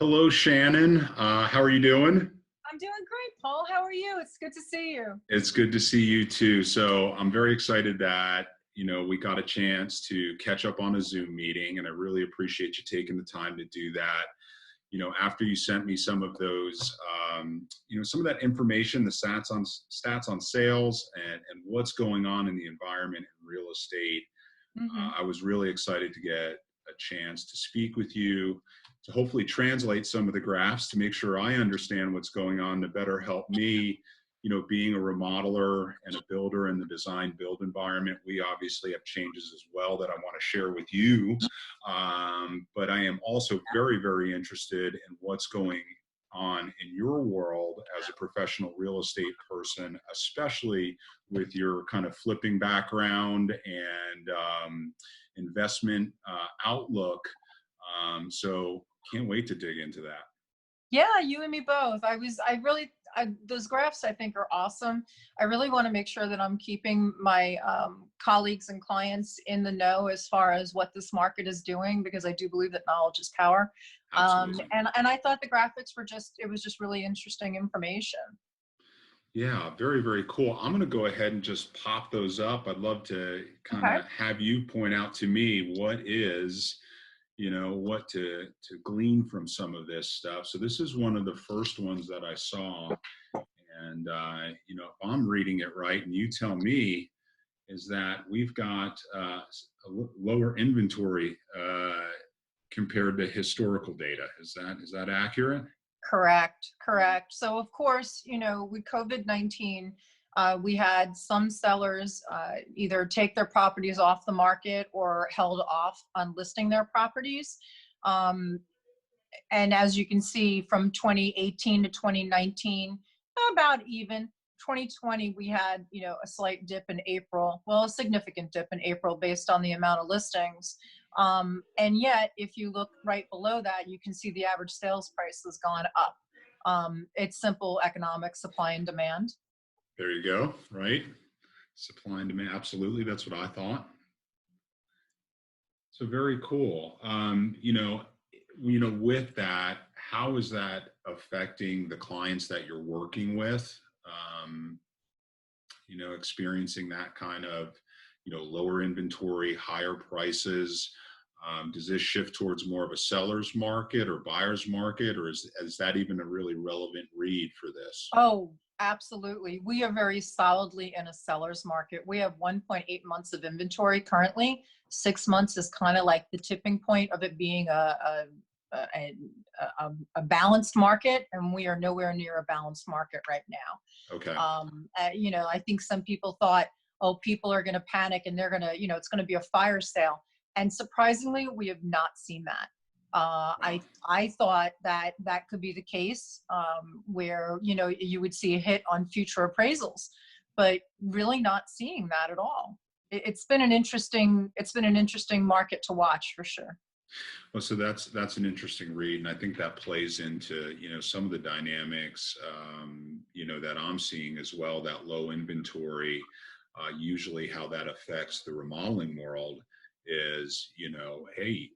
Hello, Shannon. How are you doing? I'm doing great, Paul. How are you? It's good to see you. It's good to see you too. So I'm very excited that, we got a chance to catch up on a Zoom meeting, and I really appreciate you taking the time to do that. After you sent me some of those, some of that information, the stats on sales and what's going on in the environment in real estate, Hmm. I was really excited to get a chance to speak with you, to hopefully translate some of the graphs to make sure I understand what's going on, to better help me. Being a remodeler and a builder in the design build environment, we obviously have changes as well that I want to share with you. But I am also very, very interested in what's going on in your world as a professional real estate person, especially with your kind of flipping background and investment outlook. So can't wait to dig into that. Yeah, you and me both. Those graphs I think are awesome. I really want to make sure that I'm keeping my colleagues and clients in the know as far as what this market is doing, because I do believe that knowledge is power. Absolutely. And I thought the graphics it was just really interesting information. Yeah, very, very cool. I'm going to go ahead and just pop those up. I'd love to kind Okay. of have you point out to me what to glean from some of this stuff. So this is one of the first ones that I saw. And, if I'm reading it right, and you tell me, is that we've got lower inventory compared to historical data. Is that accurate? Correct, correct. So of course, with COVID-19, we had some sellers either take their properties off the market or held off on listing their properties. Um, and as you can see, from 2018 to 2019, about even. 2020, we had, a slight dip in April, well, a significant dip in April based on the amount of listings. And yet, if you look right below that, you can see the average sales price has gone up. It's simple economic supply and demand. There you go. Right. Supply and demand. Absolutely. That's what I thought. So very cool. With that, how is that affecting the clients that you're working with? Experiencing that kind of, lower inventory, higher prices. Does this shift towards more of a seller's market or buyer's market, or is that even a really relevant read for this? Oh, absolutely. We are very solidly in a seller's market. We have 1.8 months of inventory currently. 6 months is kind of like the tipping point of it being a, a balanced market, and we are nowhere near a balanced market right now. Okay. I think some people thought, oh, people are going to panic and they're going to, it's going to be a fire sale. And surprisingly, we have not seen that. Wow. I thought that that could be the case, where you would see a hit on future appraisals, but really not seeing that at all. It's been an interesting market to watch for sure. Well, so that's an interesting read, and I think that plays into some of the dynamics that I'm seeing as well. That low inventory, usually how that affects the remodeling world is hey,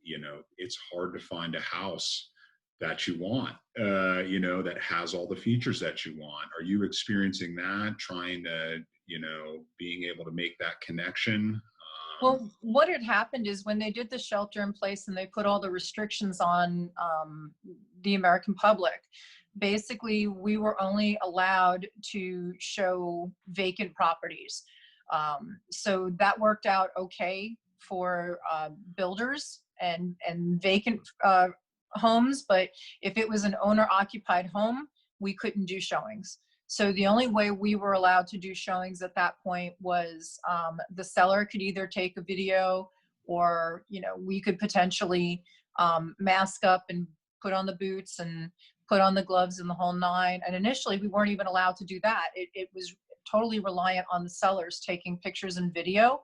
it's hard to find a house that you want, that has all the features that you want. Are you experiencing that? Trying to being able to make that connection? Well, what had happened is when they did the shelter in place and they put all the restrictions on the American public, basically we were only allowed to show vacant properties. So that worked out okay for builders and vacant homes, but if it was an owner occupied home, we couldn't do showings. So the only way we were allowed to do showings at that point was the seller could either take a video, or we could potentially mask up and put on the boots and put on the gloves and the whole nine. And initially we weren't even allowed to do that. It was totally reliant on the sellers taking pictures and video,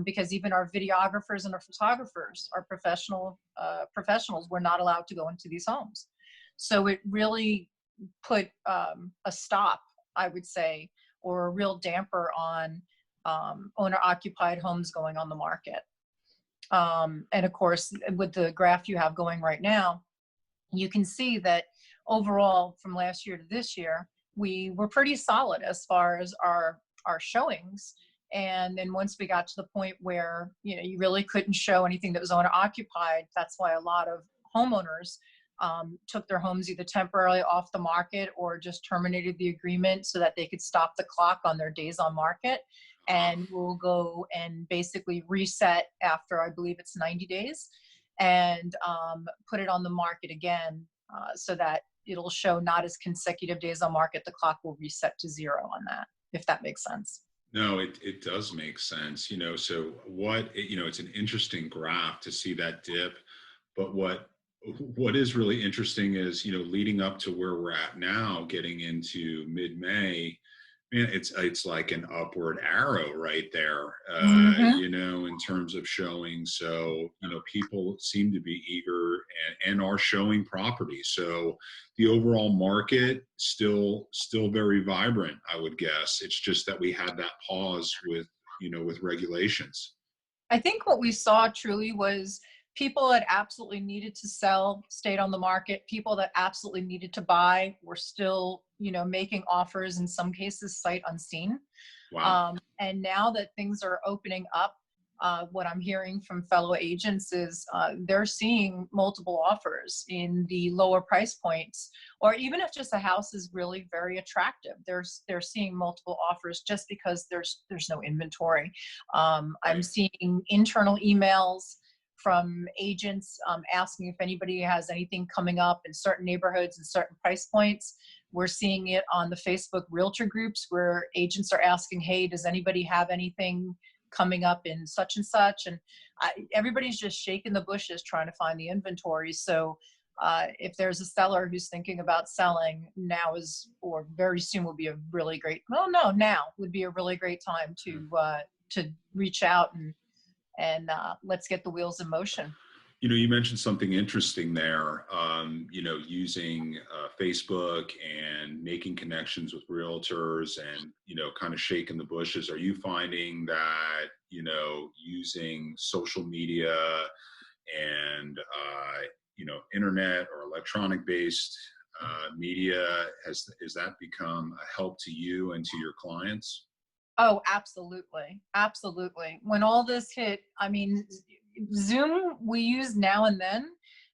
because even our videographers and our photographers, our professionals, were not allowed to go into these homes. So it really put a stop, I would say, or a real damper on owner-occupied homes going on the market. And of course, with the graph you have going right now, you can see that overall from last year to this year, we were pretty solid as far as our showings. And then once we got to the point where, you really couldn't show anything that was owner occupied, that's why a lot of homeowners took their homes either temporarily off the market or just terminated the agreement so that they could stop the clock on their days on market. And we'll go and basically reset after, I believe it's 90 days, and put it on the market again, so that it'll show not as consecutive days on market. The clock will reset to 0 on that, if that makes sense. No, it does make sense. So it's an interesting graph to see that dip, but what is really interesting is, leading up to where we're at now, getting into mid-May, man, it's like an upward arrow right there, in terms of showing. So, people seem to be eager and are showing property. So the overall market still very vibrant, I would guess. It's just that we had that pause with regulations. I think what we saw truly was people that absolutely needed to sell stayed on the market. People that absolutely needed to buy were still, making offers, in some cases sight unseen. Wow. And now that things are opening up, what I'm hearing from fellow agents is they're seeing multiple offers in the lower price points, or even if just a house is really very attractive, they're seeing multiple offers just because there's no inventory. I'm seeing internal emails from agents asking if anybody has anything coming up in certain neighborhoods and certain price points. We're seeing it on the Facebook realtor groups where agents are asking, hey, does anybody have anything coming up in such and such? And everybody's just shaking the bushes trying to find the inventory. So if there's a seller who's thinking about selling, now is, or very soon will be a really great, now would be a really great time to reach out and let's get the wheels in motion. You mentioned something interesting there, using Facebook and making connections with realtors and, kind of shaking the bushes. Are you finding that, using social media and, internet or electronic based media, has that become a help to you and to your clients? Oh, absolutely. Absolutely. When all this hit, I mean, Zoom we use now and then.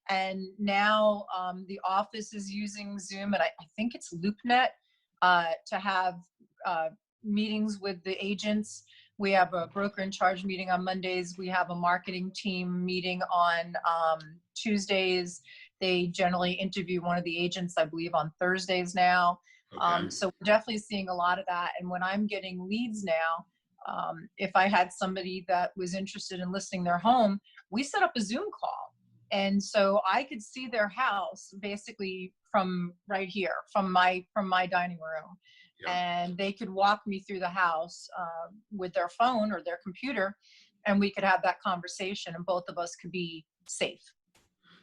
And now the office is using Zoom, and I think it's LoopNet to have meetings with the agents. We have a broker in charge meeting on Mondays. We have a marketing team meeting on Tuesdays. They generally interview one of the agents, I believe, on Thursdays now. Okay. So we're definitely seeing a lot of that. And when I'm getting leads now, if I had somebody that was interested in listing their home, we set up a Zoom call. And so I could see their house basically from right here, from my dining room. Yeah. And they could walk me through the house with their phone or their computer, and we could have that conversation, and both of us could be safe.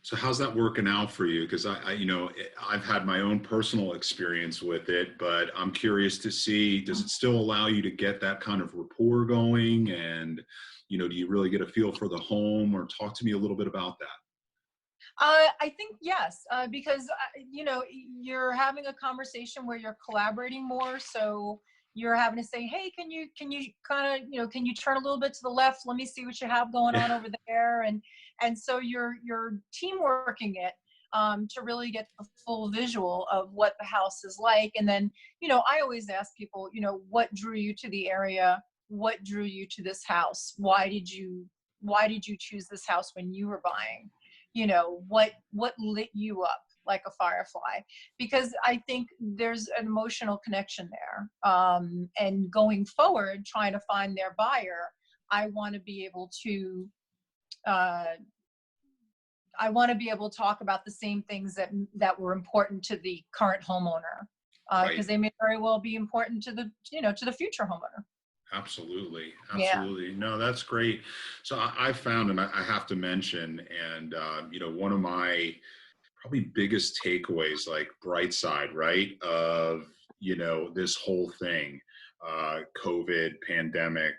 So how's that working out for you? Because I've had my own personal experience with it, but I'm curious to see, does it still allow you to get that kind of rapport going? And, do you really get a feel for the home? Or talk to me a little bit about that. I think yes, because you're having a conversation where you're collaborating more. So you're having to say, hey, can you kind of, can you turn a little bit to the left? Let me see what you have going on over there. And so you're team working it to really get the full visual of what the house is like. And then, I always ask people, what drew you to the area? What drew you to this house? Why did you choose this house when you were buying? What lit you up like a firefly? Because I think there's an emotional connection there. And going forward, trying to find their buyer, I want to be able to talk about the same things that were important to the current homeowner, because they may very well be important to the future homeowner. Absolutely. Yeah. No, that's great. So I found, and I have to mention, and one of my probably biggest takeaways, like bright side, right, of this whole thing, COVID pandemic,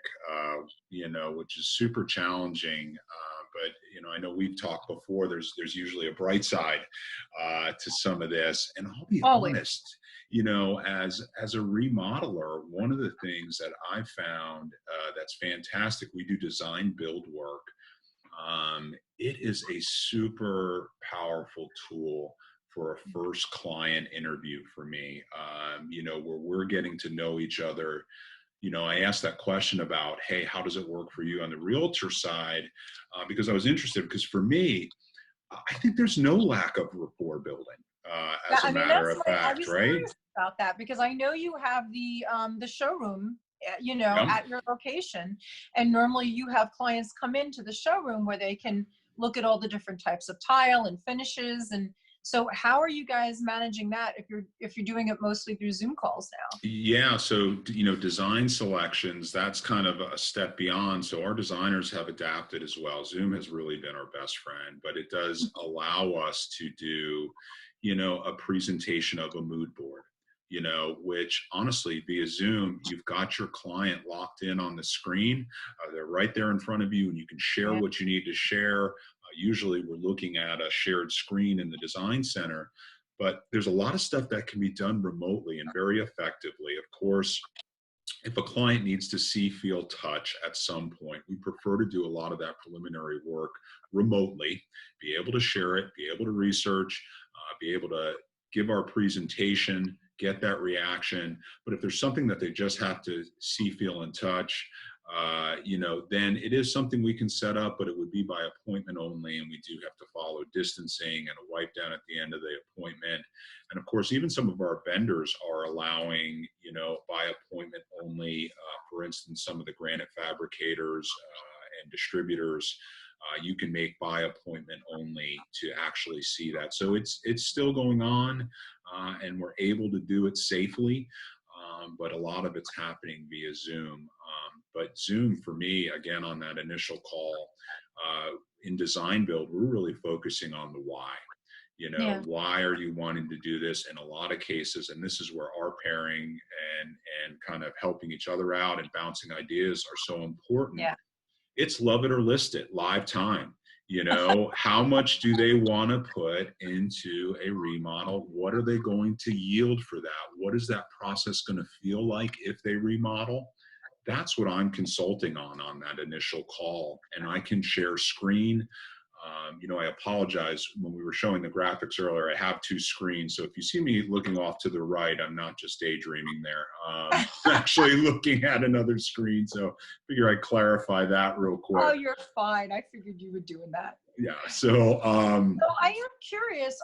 which is super challenging. but I know we've talked before. There's usually a bright side to some of this, and I'll be Always. honest. As a remodeler, one of the things that I found that's fantastic. We do design build work. It is a super powerful tool for a first client interview for me. Where we're getting to know each other. I asked that question about, hey, how does it work for you on the realtor side? Because I was interested, because for me, I think there's no lack of rapport building, Yeah, as a I mean, matter that's of why I fact, was right? curious about that, because I know you have the showroom, Yeah. at your location, and normally you have clients come into the showroom where they can look at all the different types of tile and finishes. And so how are you guys managing that if you're doing it mostly through Zoom calls now? Yeah, so design selections, that's kind of a step beyond. So our designers have adapted as well. Zoom has really been our best friend, but it does allow us to do, a presentation of a mood board, which honestly, via Zoom, you've got your client locked in on the screen. They're right there in front of you, and you can share Yeah. what you need to share. Usually we're looking at a shared screen in the design center. But there's a lot of stuff that can be done remotely and very effectively. Of course, if a client needs to see, feel, touch at some point, we prefer to do a lot of that preliminary work remotely, be able to share it, be able to research, be able to give our presentation, get that reaction. But if there's something that they just have to see, feel, and touch, then it is something we can set up, but it would be by appointment only. And we do have to follow distancing and a wipe down at the end of the appointment. And of course, even some of our vendors are allowing, by appointment only. For instance, some of the granite fabricators and distributors, you can make by appointment only to actually see that. So it's still going on, and we're able to do it safely. But a lot of it's happening via Zoom. But Zoom, for me, again, on that initial call, in design build, we're really focusing on the why. Yeah. Why are you wanting to do this? In a lot of cases, and this is where our pairing and kind of helping each other out and bouncing ideas are so important. Yeah. It's love it or list it, live time. How much do they want to put into a remodel? What are they going to yield for that? What is that process going to feel like if they remodel? That's what I'm consulting on that initial call. And I can share screen. I apologize, when we were showing the graphics earlier, I have two screens. So if you see me looking off to the right, I'm not just daydreaming there. I'm actually looking at another screen. So I figure I'd clarify that real quick. Oh, you're fine. I figured you were doing that. Yeah. So So I am curious,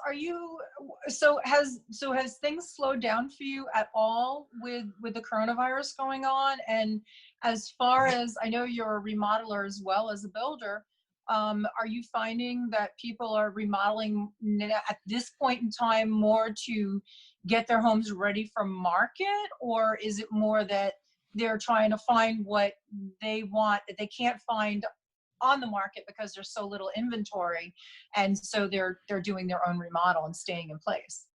has things slowed down for you at all with the coronavirus going on? And as far as I know, you're a remodeler as well as a builder. Are you finding that people are remodeling at this point in time more to get their homes ready for market, or is it more that they're trying to find what they want that they can't find on the market because there's so little inventory, and so they're doing their own remodel and staying in place?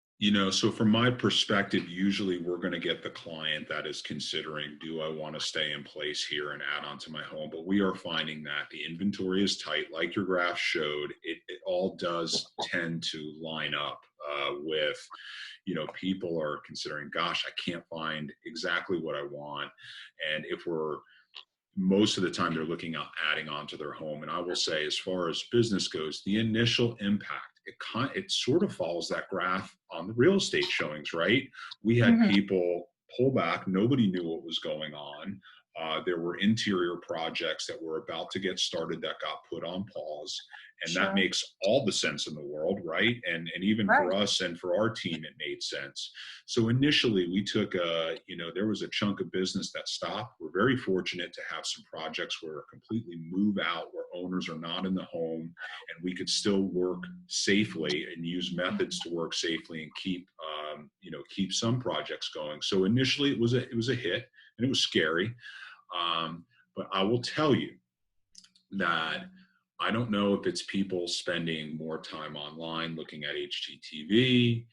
So from my perspective, usually we're going to get the client that is considering, do I want to stay in place here and add on to my home? But we are finding that the inventory is tight. Like your graph showed, it all does tend to line up with, people are considering, gosh, I can't find exactly what I want. And most of the time they're looking at adding on to their home. And I will say, as far as business goes, the initial impact, it sort of follows that graph on the real estate showings, right? We had people pull back. Nobody knew what was going on. There were interior projects that were about to get started that got put on pause. And that Sure. makes all the sense in the world, right? And even Right. for us and for our team, it made sense. So initially we took there was a chunk of business that stopped. We're very fortunate to have some projects where a completely move out, where owners are not in the home, and we could still work safely and use methods to work safely and keep some projects going. So initially it was a hit, and it was scary. But I will tell you that I don't know if it's people spending more time online looking at HGTV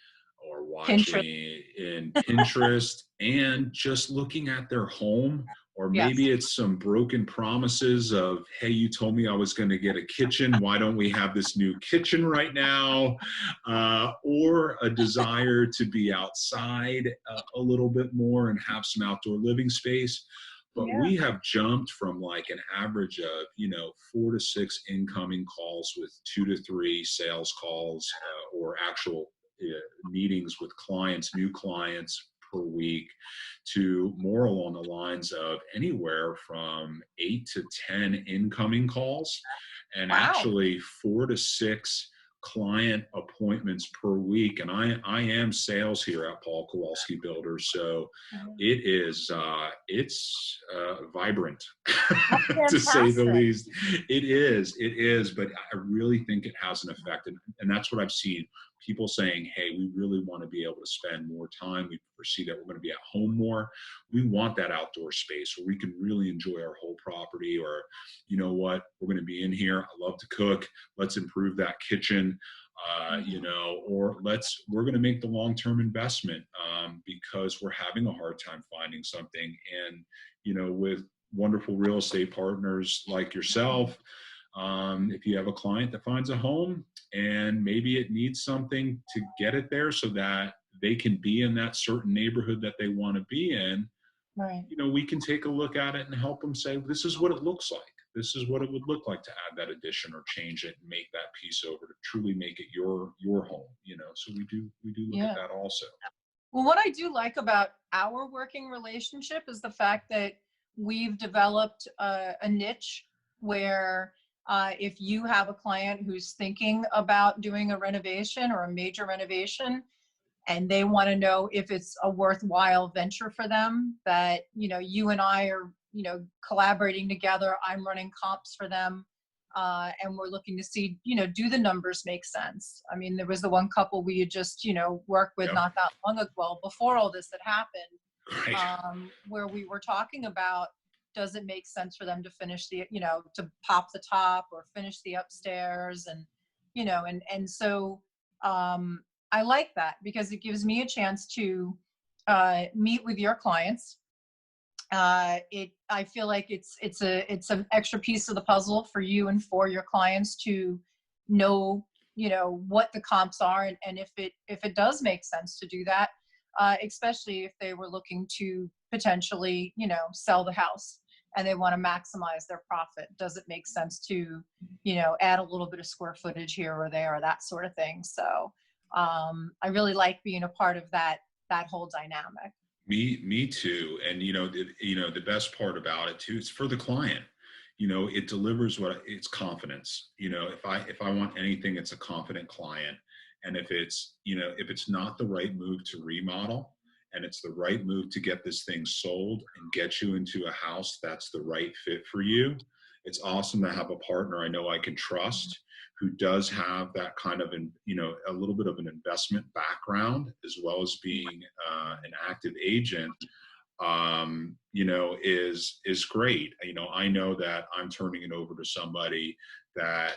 or watching Pinterest. in Pinterest and just looking at their home or Yes. maybe it's some broken promises of, hey, you told me I was going to get a kitchen. Why don't we have this new kitchen right now? Or a desire to be outside a little bit more and have some outdoor living space. But Yeah. we have jumped from like an average of, 4 to 6 incoming calls with 2 to 3 sales calls or actual meetings with clients, new clients per week, to more along the lines of anywhere from 8 to 10 incoming calls and Wow. actually 4 to 6 client appointments per week. And I am sales here at Paul Kowalski Builders. So Mhm. it's vibrant That's to say the fantastic. least. It is, but I really think it has an effect. And that's what I've seen, people saying, hey, we really want to be able to spend more time. We foresee that we're going to be at home more. We want that outdoor space where we can really enjoy our whole property. Or, you know what, we're going to be in here. I love to cook. Let's improve that kitchen. Mhm. Or we're going to make the long-term investment because we're having a hard time finding something. And, with wonderful real estate partners like yourself, if you have a client that finds a home and maybe it needs something to get it there so that they can be in that certain neighborhood that they want to be in, Right. we can take a look at it and help them say, this is what it looks like. This is what it would look like to add that addition or change it and make that piece over to truly make it your home. So we do look at Yeah. that also. Well, what I do like about our working relationship is the fact that we've developed a niche where if you have a client who's thinking about doing a renovation or a major renovation, and they want to know if it's a worthwhile venture for them, that, you and I are, collaborating together. I'm running comps for them. And we're looking to see, do the numbers make sense? I mean, there was the one couple we had just, worked with Yep. not that long ago, well, before all this had happened, Right. where we were talking about, does it make sense for them to finish the, to pop the top or finish the upstairs? And, and so I like that because it gives me a chance to meet with your clients. I feel like it's an extra piece of the puzzle for you and for your clients to know, what the comps are, and if it does make sense to do that, especially if they were looking to potentially, sell the house and they want to maximize their profit. Does it make sense to, add a little bit of square footage here or there, or that sort of thing? So I really like being a part of that whole dynamic. Me too. And the best part about it too is for the client. It delivers it's confidence. If I want anything, it's a confident client. And if it's not the right move to remodel and it's the right move to get this thing sold and get you into a house that's the right fit for you, it's awesome to have a partner I know I can trust, who does have that kind of, a little bit of an investment background, as well as being an active agent, is great. I know that I'm turning it over to somebody that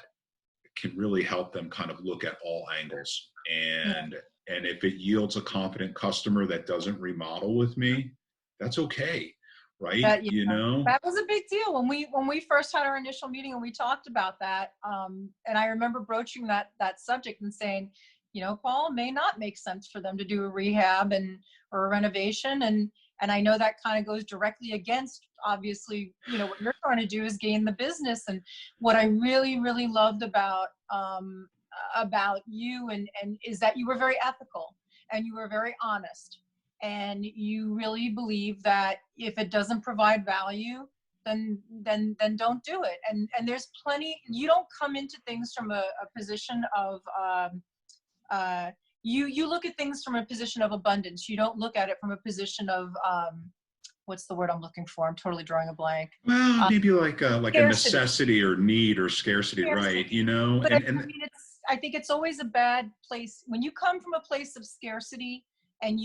can really help them kind of look at all angles. Yeah. And if it yields a confident customer that doesn't remodel with me, that's okay. Right. That, that was a big deal when we first had our initial meeting and we talked about that. And I remember broaching that subject and saying, Paul, it may not make sense for them to do a rehab or a renovation, and I know that kind of goes directly against, obviously, what you're trying to do is gain the business. And what I really really loved about you and is that you were very ethical and you were very honest, and you really believe that if it doesn't provide value, then don't do it. And there's plenty. You don't come into things from a position of you look at things from a position of abundance. You don't look at it from a position of what's the word I'm looking for? I'm totally drawing a blank. Well, maybe like a Scarcity. necessity or need or scarcity, right? Scarcity. But And I mean, I think it's always a bad place when you come from a place of scarcity, and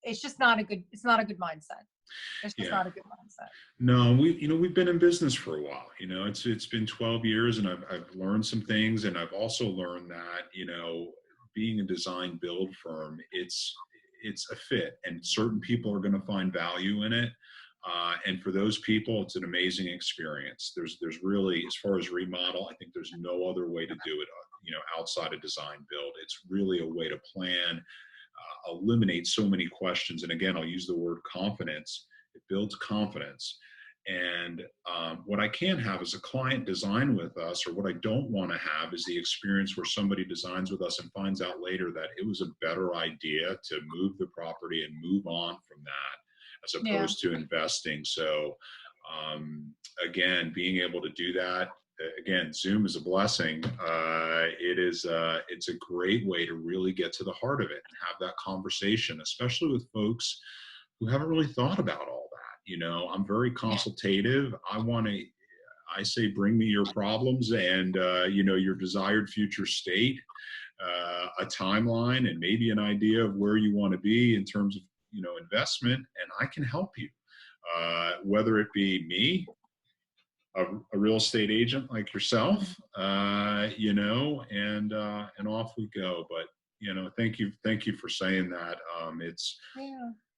it's just not a good, it's not a good mindset. It's just yeah. not a good mindset. No, we've been in business for a while. It's been 12 years, and I've learned some things, and I've also learned that being a design build firm, it's a fit, and certain people are going to find value in it. And for those people, it's an amazing experience. There's really, as far as remodel, I think there's no other way to do it, outside of design build. It's really a way to plan, eliminate so many questions. And again, I'll use the word confidence. It builds confidence. And what I can have is a client design with us, or what I don't want to have is the experience where somebody designs with us and finds out later that it was a better idea to move the property and move on from that, as Yeah. opposed to investing. So again, being able to do that, again, Zoom is a blessing. It's a great way to really get to the heart of it and have that conversation, especially with folks who haven't really thought about all that. I'm very consultative. I say, bring me your problems and, your desired future state, a timeline, and maybe an idea of where you want to be in terms of, investment, and I can help you. Whether it be me, a real estate agent like yourself, and off we go. But thank you for saying that. It's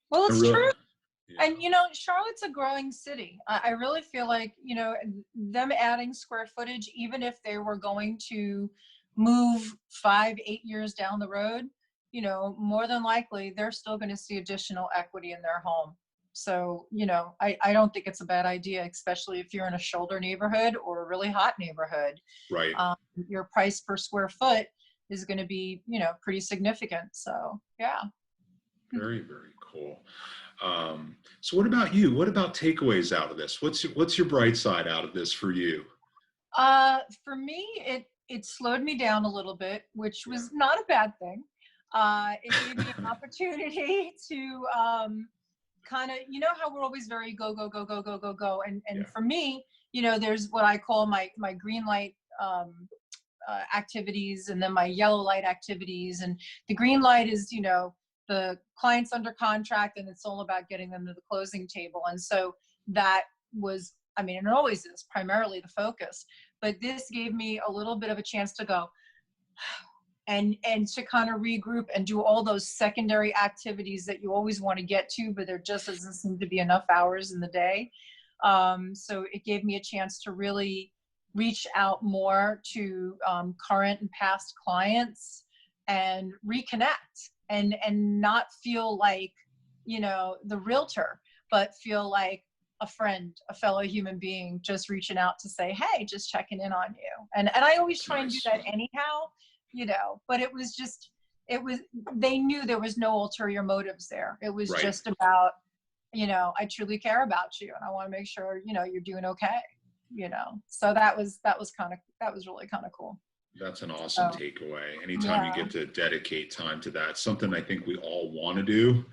Well, it's true. Yeah. And Charlotte's a growing city. I really feel like them adding square footage, even if they were going to move 5-8 years down the road, more than likely they're still going to see additional equity in their home. So, I don't think it's a bad idea, especially if you're in a shoulder neighborhood or a really hot neighborhood. Right. Your price per square foot is going to be, pretty significant. So, yeah. Very, very cool. So what about you? What about takeaways out of this? What's your bright side out of this for you? For me, it slowed me down a little bit, which was not a bad thing. It gave me an opportunity to kind of, how we're always very go, go, go, go, go, go, go. And for me, there's what I call my green light activities, and then my yellow light activities. And the green light is, the client's under contract, and it's all about getting them to the closing table. And so that was, and it always is primarily the focus, but this gave me a little bit of a chance to go and to kind of regroup and do all those secondary activities that you always want to get to, but there just doesn't seem to be enough hours in the day. So it gave me a chance to really reach out more to current and past clients and reconnect. And not feel like, the realtor, but feel like a friend, a fellow human being, just reaching out to say, hey, just checking in on you. And I always try and do that anyhow, but they knew there was no ulterior motives there. It was just about, I truly care about you and I want to make sure, you're doing okay, so that was really kind of cool. That's an awesome takeaway. Anytime you get to dedicate time to that, something I think we all want to do,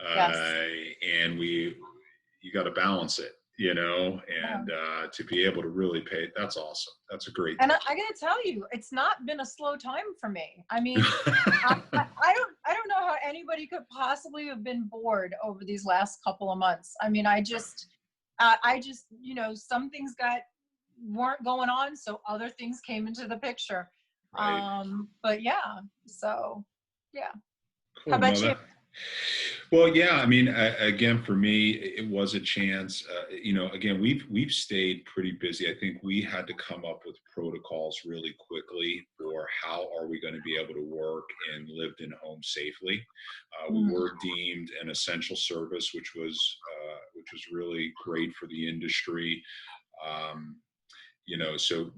and you got to balance it, and to be able to really pay. That's awesome. That's a great. And I got to tell you, it's not been a slow time for me. I don't know how anybody could possibly have been bored over these last couple of months. I just, some things weren't going on, so other things came into the picture. Right. But so Cool. How about you? Well, again, for me, it was a chance. Again, we've stayed pretty busy. I think we had to come up with protocols really quickly for how are we going to be able to work and lived in home safely. We were deemed an essential service, which was really great for the industry.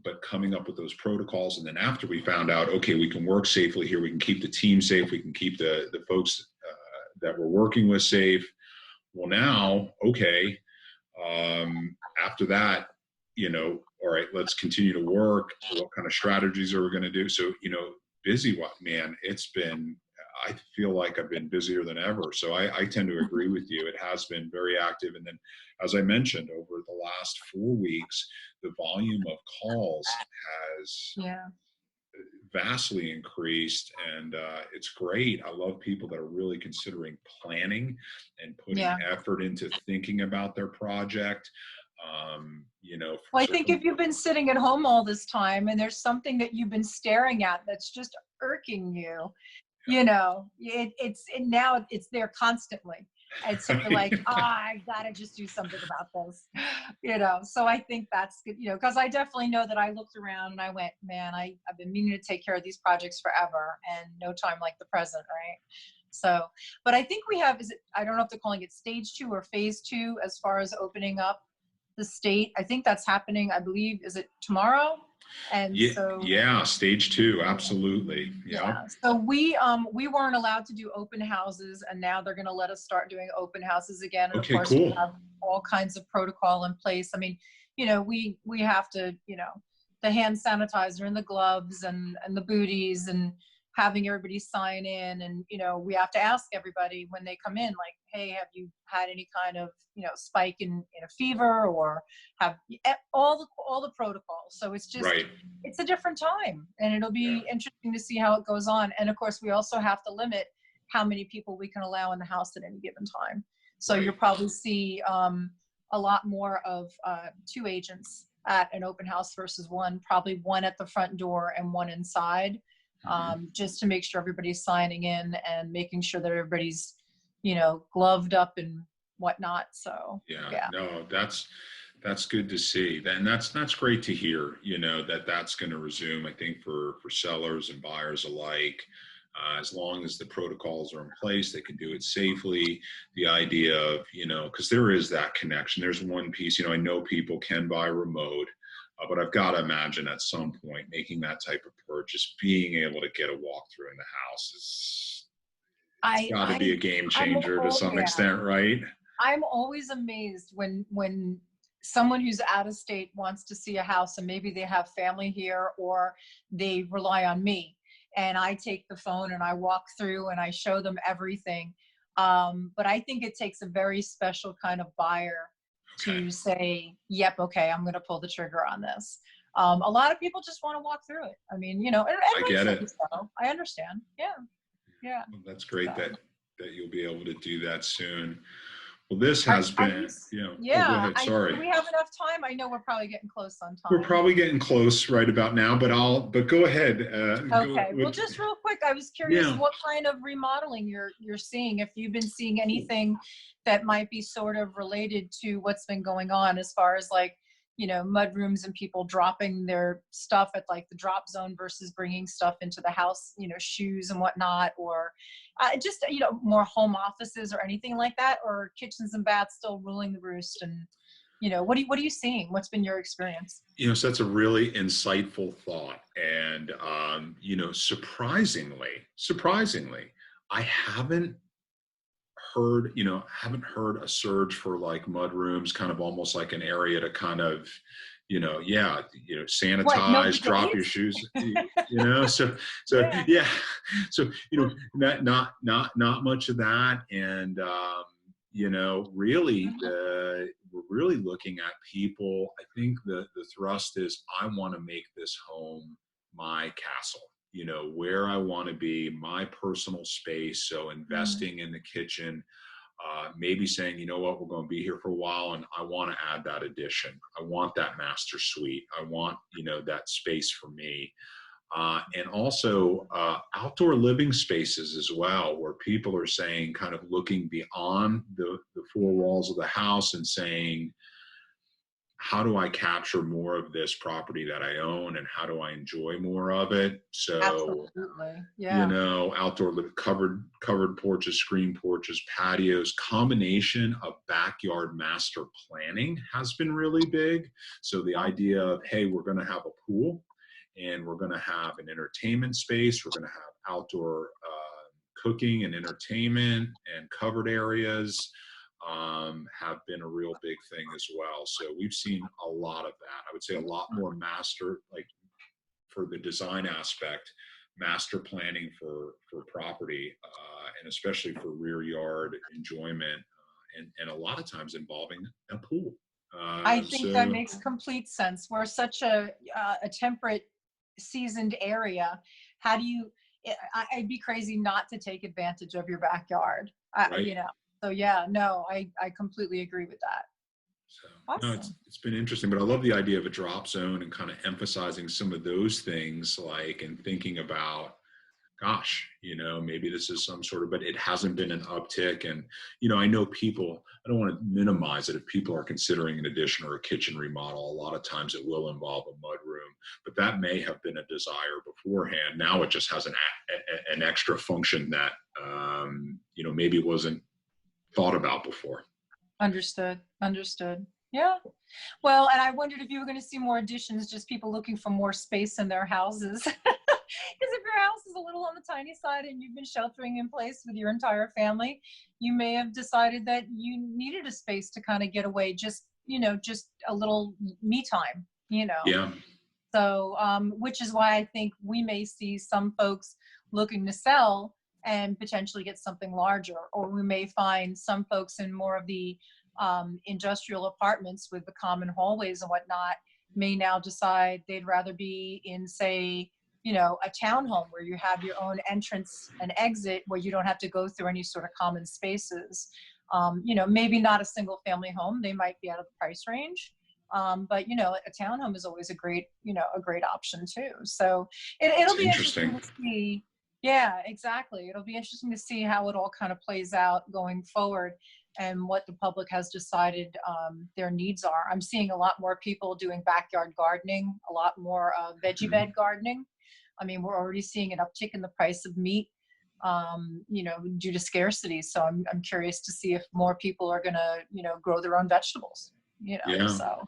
But coming up with those protocols, and then after we found out, okay, we can work safely here, we can keep the team safe, we can keep the folks that we're working with safe. Well, now, okay, after that, all right, let's continue to work. What kind of strategies are we going to do? So, busy, man, I feel like I've been busier than ever. So I tend to agree with you. It has been very active. And then, as I mentioned, over the last 4 weeks, the volume of calls has vastly increased. And it's great. I love people that are really considering planning and putting effort into thinking about their project. Well, I think if you've been sitting at home all this time and there's something that you've been staring at that's just irking you, it's there constantly. And so you're like, I gotta just do something about this, So I think that's good, because I definitely know that I looked around and I went, man, I've been meaning to take care of these projects forever, and no time like the present, right? So, but I think we have, I don't know if they're calling it stage 2 or phase 2 as far as opening up the state. I think that's happening, I believe, is it tomorrow? And Yeah, so yeah, stage 2, absolutely. Yep. yeah. So we weren't allowed to do open houses, and now they're going to let us start doing open houses again. And of Okay, course, we cool. have all kinds of protocol in place. I mean, we have to, the hand sanitizer and the gloves and the booties, and having everybody sign in, and we have to ask everybody when they come in, like, hey, have you had any kind of spike in a fever, or have all the protocols. So it's just Right. it's a different time, and it'll Yeah. be interesting to see how it goes on. And of course, we also have to limit how many people we can allow in the house at any given time. So Right. you'll probably see a lot more of 2 agents at an open house versus one, probably one at the front door and one inside, just to make sure everybody's signing in and making sure that everybody's, gloved up and whatnot. So Yeah, no, that's good to see. And that's great to hear, that's going to resume, I think, for sellers and buyers alike. As long as the protocols are in place, they can do it safely. The idea of, because there is that connection. There's one piece, I know people can buy remote, but I've got to imagine at some point making that type of purchase, being able to get a walkthrough in the house it's got to be a game changer to some yeah. extent, right? I'm always amazed when someone who's out of state wants to see a house, and maybe they have family here or they rely on me, and I take the phone and I walk through and I show them everything. But I think it takes a very special kind of buyer Okay. to say, yep, okay, I'm going to pull the trigger on this. A lot of people just want to walk through it. I mean, and I get rightfully it. so. I understand. Yeah. Yeah. Well, that's great So. that you'll be able to do that soon. Well, this Are, has are you, been, oh, go yeah, ahead. Sorry. do we have enough time? I know we're probably getting close on We're time. probably getting close right about now, but go ahead. Okay, well, just real quick, I was curious Yeah. what kind of remodeling you're seeing, if you've been seeing anything that might be sort of related to what's been going on as far as like, mud rooms and people dropping their stuff at like the drop zone versus bringing stuff into the house, shoes and whatnot, or just, more home offices or anything like that, or kitchens and baths still ruling the roost. And, what are you seeing? What's been your experience? So that's a really insightful thought. And, surprisingly, I haven't heard a surge for like mud rooms, kind of almost like an area to kind of, What, no sanitize, drop your debates? shoes, so, Yeah. yeah, so, not much of that. And, really, we're really looking at people. I think the thrust is, I want to make this home my castle, where I want to be, my personal space. So investing in the kitchen, maybe saying, you know what, we're going to be here for a while, and I want to add that addition. I want that master suite. I want, that space for me. And also outdoor living spaces as well, where people are saying, kind of looking beyond the 4 walls of the house and saying, how do I capture more of this property that I own, and how do I enjoy more of it? So, Absolutely. Yeah. outdoor covered porches, screen porches, patios, combination of backyard master planning has been really big. So the idea of, hey, we're going to have a pool, and we're going to have an entertainment space. We're going to have outdoor cooking and entertainment and covered areas. Have been a real big thing as well. So we've seen a lot of that. I would say a lot more master, like for the design aspect, master planning for property, and especially for rear yard enjoyment, and a lot of times involving a pool. I think that So makes complete sense. We're such a temperate, seasoned area. How do you? I'd be crazy not to take advantage of your backyard. right. So yeah, no, I completely agree with that. So no, Awesome. it's been interesting, but I love the idea of a drop zone and kind of emphasizing some of those things, like, and thinking about gosh, maybe this is some sort of, but it hasn't been an uptick. And, I know people, I don't want to minimize it. If people are considering an addition or a kitchen remodel, a lot of times it will involve a mud room, but that may have been a desire beforehand. Now it just has an extra function that, maybe wasn't thought about before. Understood. Understood. Yeah. Well, and I wondered if you were going to see more additions, just people looking for more space in their houses. Because if your house is a little on the tiny side and you've been sheltering in place with your entire family, you may have decided that you needed a space to kind of get away, just a little me time. Yeah. So, which is why I think we may see some folks looking to sell and potentially get something larger, or we may find some folks in more of the industrial apartments with the common hallways and whatnot may now decide they'd rather be in, say, a townhome where you have your own entrance and exit where you don't have to go through any sort of common spaces. Maybe not a single family home. They might be out of the price range. But a townhome is always a great option too. So It's it'll be interesting. interesting to see. Yeah, exactly. It'll be interesting to see how it all kind of plays out going forward and what the public has decided their needs are. I'm seeing a lot more people doing backyard gardening, a lot more veggie Mhm. bed gardening. I mean, we're already seeing an uptick in the price of meat, due to scarcity. So I'm curious to see if more people are going to, grow their own vegetables, Yeah. so.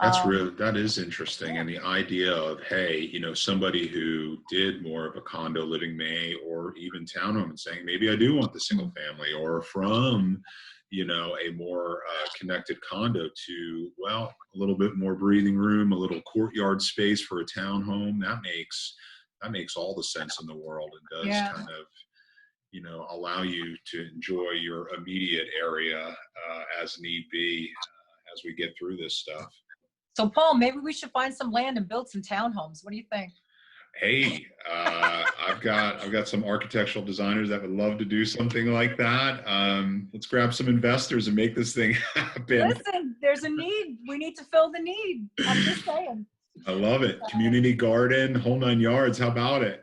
That's Um, that is interesting. yeah. And the idea of, hey, somebody who did more of a condo living may, or even townhome, and saying, maybe I do want the single family, or from, a more connected condo to, well, a little bit more breathing room, a little courtyard space for a townhome. That makes all the sense in the world, and does Yeah. kind of, allow you to enjoy your immediate area as need be, as we get through this stuff. So Paul, maybe we should find some land and build some townhomes. What do you think? Hey, I've got some architectural designers that would love to do something like that. Let's grab some investors and make this thing happen. Listen, there's a need. We need to fill the need. I'm just saying. I love it. Community garden, whole 9 yards. How about it?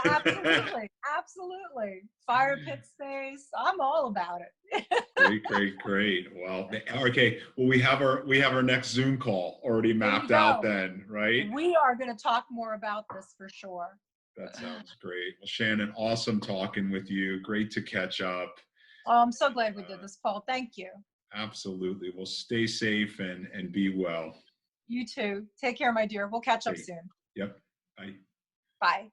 Absolutely. Absolutely. Fire pit space. I'm all about it. Great, great, great. Well, okay. Well, we have our next Zoom call already There you mapped out go. then, right? We are going to talk more about this for sure. That sounds great. Well, Shannon, awesome talking with you. Great to catch up. Oh, I'm so glad we did Uh, this, Paul. Thank you. Absolutely. Well, stay safe and be well. You too. Take care, my dear. We'll catch up Great. soon. Yep. Bye. Bye.